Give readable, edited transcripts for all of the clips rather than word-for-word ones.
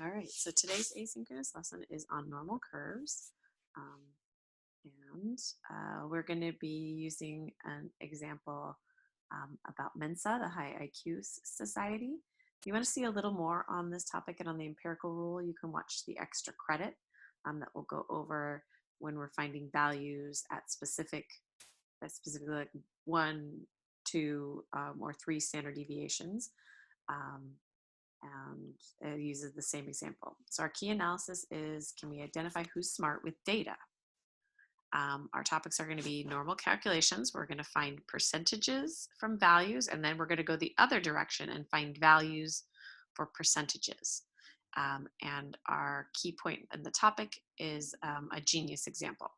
All right, so today's asynchronous lesson is on normal curves. Um, and we're going to be using an example about Mensa, the High IQ Society. If you want to see a little more on this topic and on the empirical rule, you can watch the extra credit that will go over when we're finding values at specifically like 1, 2, or 3 standard deviations. Um, and it uses the same example. So our key analysis is, can we identify who's smart with data? Our topics are going to be normal calculations. We're going to find percentages from values, and then we're going to go the other direction and find values for percentages. And our key point in the topic is a genius example.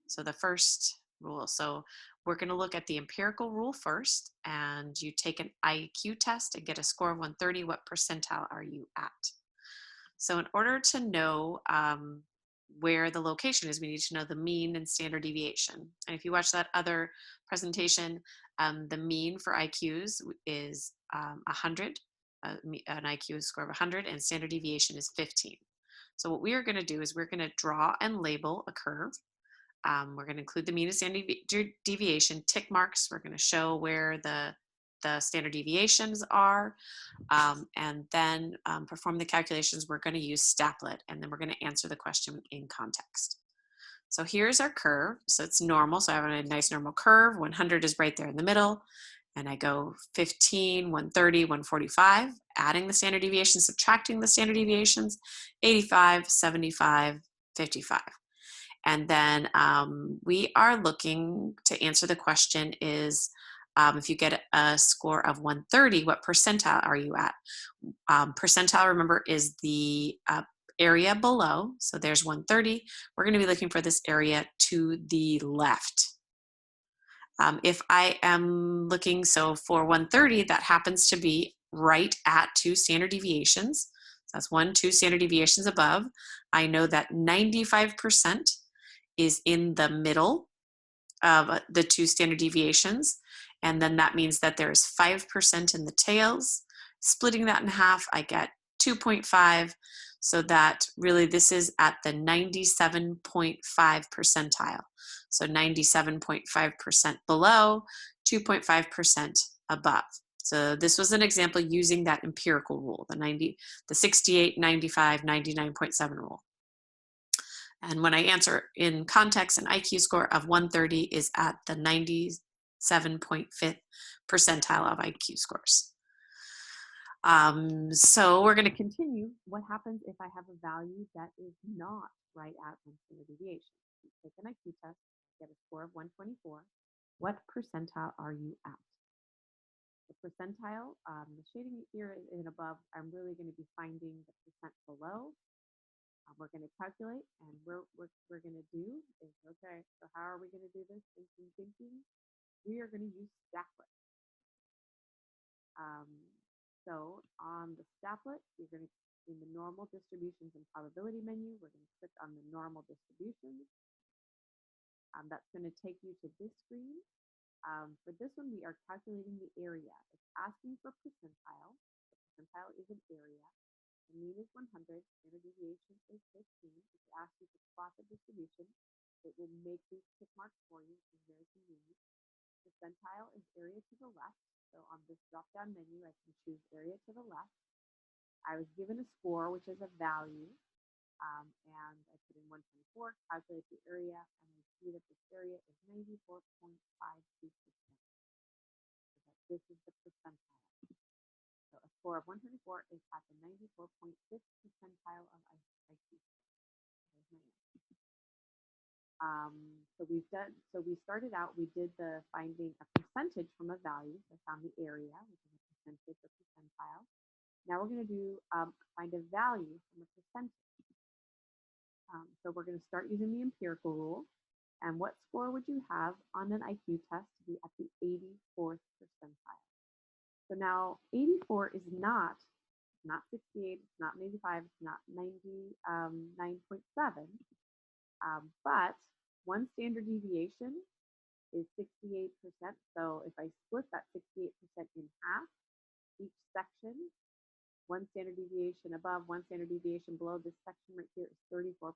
So the first rule. So we're going to look at the empirical rule first, and you take an IQ test and get a score of 130. What percentile are you at? So in order to know where the location is, we need to know the mean and standard deviation. And if you watch that other presentation, the mean for IQs is 100, an IQ score of 100, and standard deviation is 15. So what we are going to do is we're going to draw and label a curve. We're going to include the mean and standard deviation, tick marks. We're going to show where the standard deviations are, and then perform the calculations. We're going to use Staplet, and then we're going to answer the question in context. So here's our curve. So it's normal. So I have a nice normal curve. 100 is right there in the middle. And I go 15, 130, 145, adding the standard deviations, subtracting the standard deviations, 85, 75, 55. And then we are looking to answer the question is, if you get a score of 130, what percentile are you at? Percentile, remember, is the area below. So there's 130. We're going to be looking for this area to the left. If I am looking, so for 130, that happens to be right at 2 standard deviations. So that's 1, 2 standard deviations above. I know that 95% is in the middle of the 2 standard deviations. And then that means that there is 5% in the tails. Splitting that in half, I get 2.5. So that really this is at the 97.5 percentile. So 97.5% below, 2.5% above. So this was an example using that empirical rule, the 68, 95, 99.7 rule. And when I answer in context, an IQ score of 130 is at the 97.5th percentile of IQ scores. So we're going to continue. What happens if I have a value that is not right at 1 standard deviation? You take an IQ test, get a score of 124. What percentile are you at? The percentile, the shading here is above. I'm really going to be finding the percent below. We're going to calculate, and we're going to do is, okay, so how are we going to do this? Thinking. We are going to use Staplet. So on the Staplet, you're going to, in the normal distributions and probability menu, we're going to click on the normal distributions. That's going to take you to this screen. For this one, we are calculating the area. It's asking for percentile. The percentile is an area. The mean is 100, standard deviation is 15. If you ask you to plot the distribution, it will make these tick marks for you. It's very convenient. Percentile is area to the left. So on this drop-down menu, I can choose area to the left. I was given a score, which is a value, and I put in 124, calculate the area, and I see that this area is 94.52%. So this is the percentile. So a score of 124 is at the 94.5th percentile of IQ. So we started out, we did the finding a percentage from a value. So I found the area, which is a percentage or percentile. Now we're going to do find a value from a percentage. So we're going to start using the empirical rule. And what score would you have on an IQ test to be at the 84th percentile? So now 84 is not 68, it's not 85, it's not 99.7, but 1 standard deviation is 68%. So if I split that 68% in half, each section 1 standard deviation above, 1 standard deviation below. This section right here is 34%.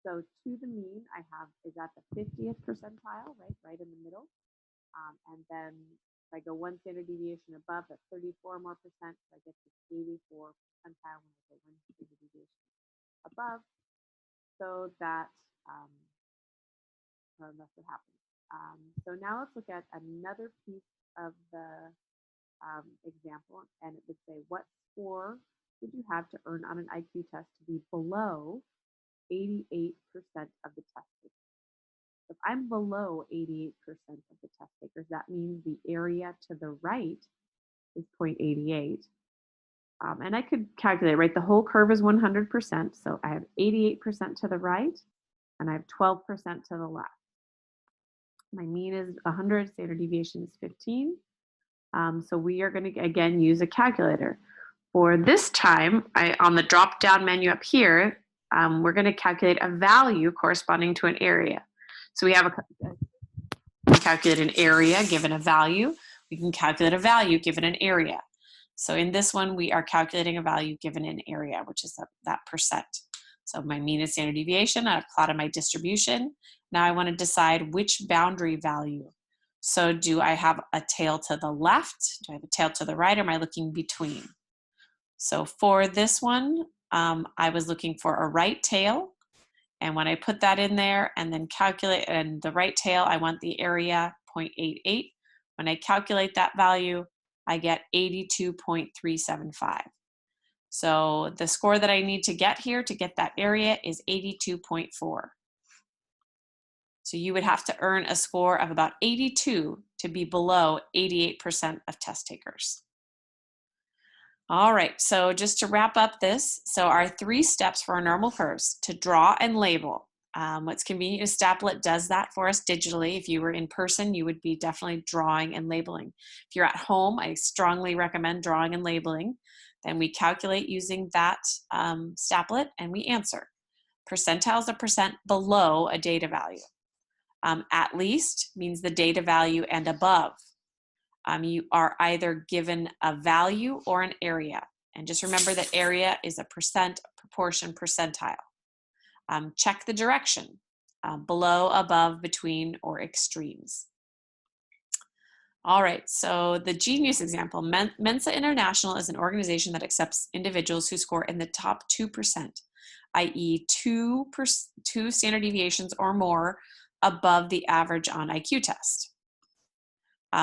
So to the mean I have is at the 50th percentile, right in the middle. And then if I go 1 standard deviation above, that's 34 more percent. So I get to 84 percentile when I go 1 standard deviation above. So that's what happens. So now let's look at another piece of the example, and it would say, what score would you have to earn on an IQ test to be below 88% of the test takers? If I'm below 88% of the test takers, that means the area to the right is 0.88. And I could calculate, right? The whole curve is 100%. So I have 88% to the right, and I have 12% to the left. My mean is 100, standard deviation is 15. So we are going to, again, use a calculator. For this time, on the drop-down menu up here, we're going to calculate a value corresponding to an area. So we have we calculate an area given a value. We can calculate a value given an area. So in this one, we are calculating a value given an area, which is that percent. So my mean is standard deviation. I've plotted my distribution. Now I want to decide which boundary value. So do I have a tail to the left? Do I have a tail to the right? Or am I looking between? So for this one, I was looking for a right tail. And when I put that in there and then calculate, and the right tail, I want the area 0.88. When I calculate that value, I get 82.375. So the score that I need to get here to get that area is 82.4. So you would have to earn a score of about 82 to be below 88% of test takers. All right, so just to wrap up this, so our 3 steps for our normal curves: to draw and label. What's convenient is Staplet does that for us digitally. If you were in person, you would be definitely drawing and labeling. If you're at home, I strongly recommend drawing and labeling. Then we calculate using that Staplet and we answer. Percentile is a percent below a data value. At least means the data value and above. You are either given a value or an area. And just remember that area is a percent, proportion, percentile. Check the direction, below, above, between, or extremes. All right, so the genius example. Mensa International is an organization that accepts individuals who score in the top 2%, i.e. 2 standard deviations or more above the average on IQ test.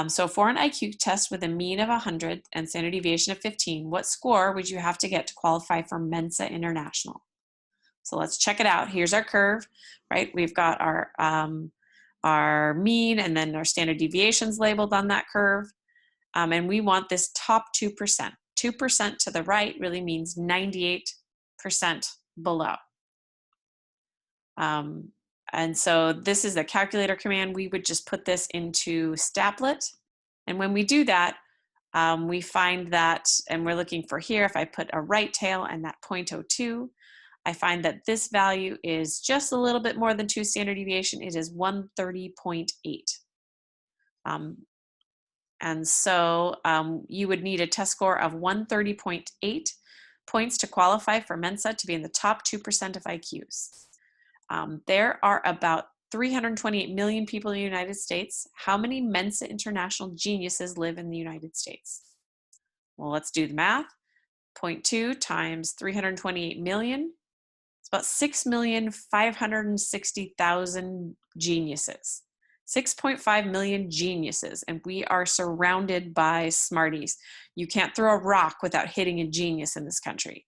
So for an IQ test with a mean of 100 and standard deviation of 15, what score would you have to get to qualify for Mensa International? So let's check it out. Here's our curve, right? We've got our mean and then our standard deviations labeled on that curve. And we want this top 2%. 2% to the right really means 98% below. And so this is the calculator command. We would just put this into Staplet. And when we do that, we find that, and we're looking for here, if I put a right tail and that 0.02, I find that this value is just a little bit more than 2 standard deviation. It is 130.8. And so you would need a test score of 130.8 points to qualify for Mensa to be in the top 2% of IQs. There are about 328 million people in the United States. How many Mensa International geniuses live in the United States? Well, let's do the math. 0.2 times 328 million. It's about 6,560,000 geniuses. 6.5 million geniuses, and we are surrounded by smarties. You can't throw a rock without hitting a genius in this country.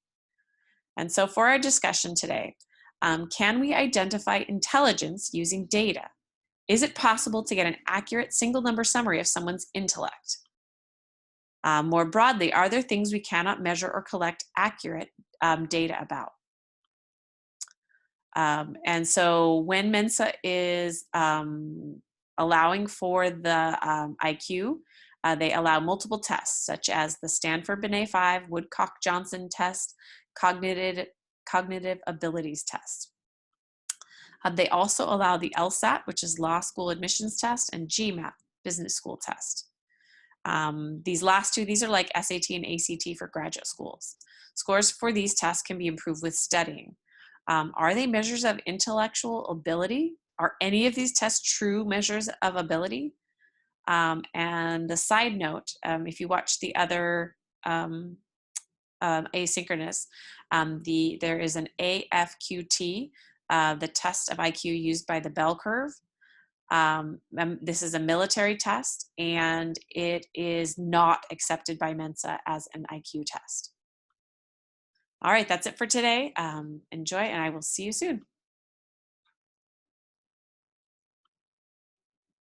And so for our discussion today, can we identify intelligence using data? Is it possible to get an accurate single number summary of someone's intellect? More broadly, are there things we cannot measure or collect accurate data about? And so when Mensa is allowing for the IQ, they allow multiple tests, such as the Stanford Binet 5, Woodcock-Johnson test, cognitive abilities test. They also allow the LSAT, which is law school admissions test, and GMAT, business school test. These last two, these are like SAT and ACT for graduate schools. Scores for these tests can be improved with studying. Are they measures of intellectual ability? Are any of these tests true measures of ability? And a side note, if you watch the other asynchronous, there is an AFQT, the test of IQ used by the bell curve. This is a military test, and it is not accepted by Mensa as an IQ test. All right, that's it for today. Enjoy, and I will see you soon.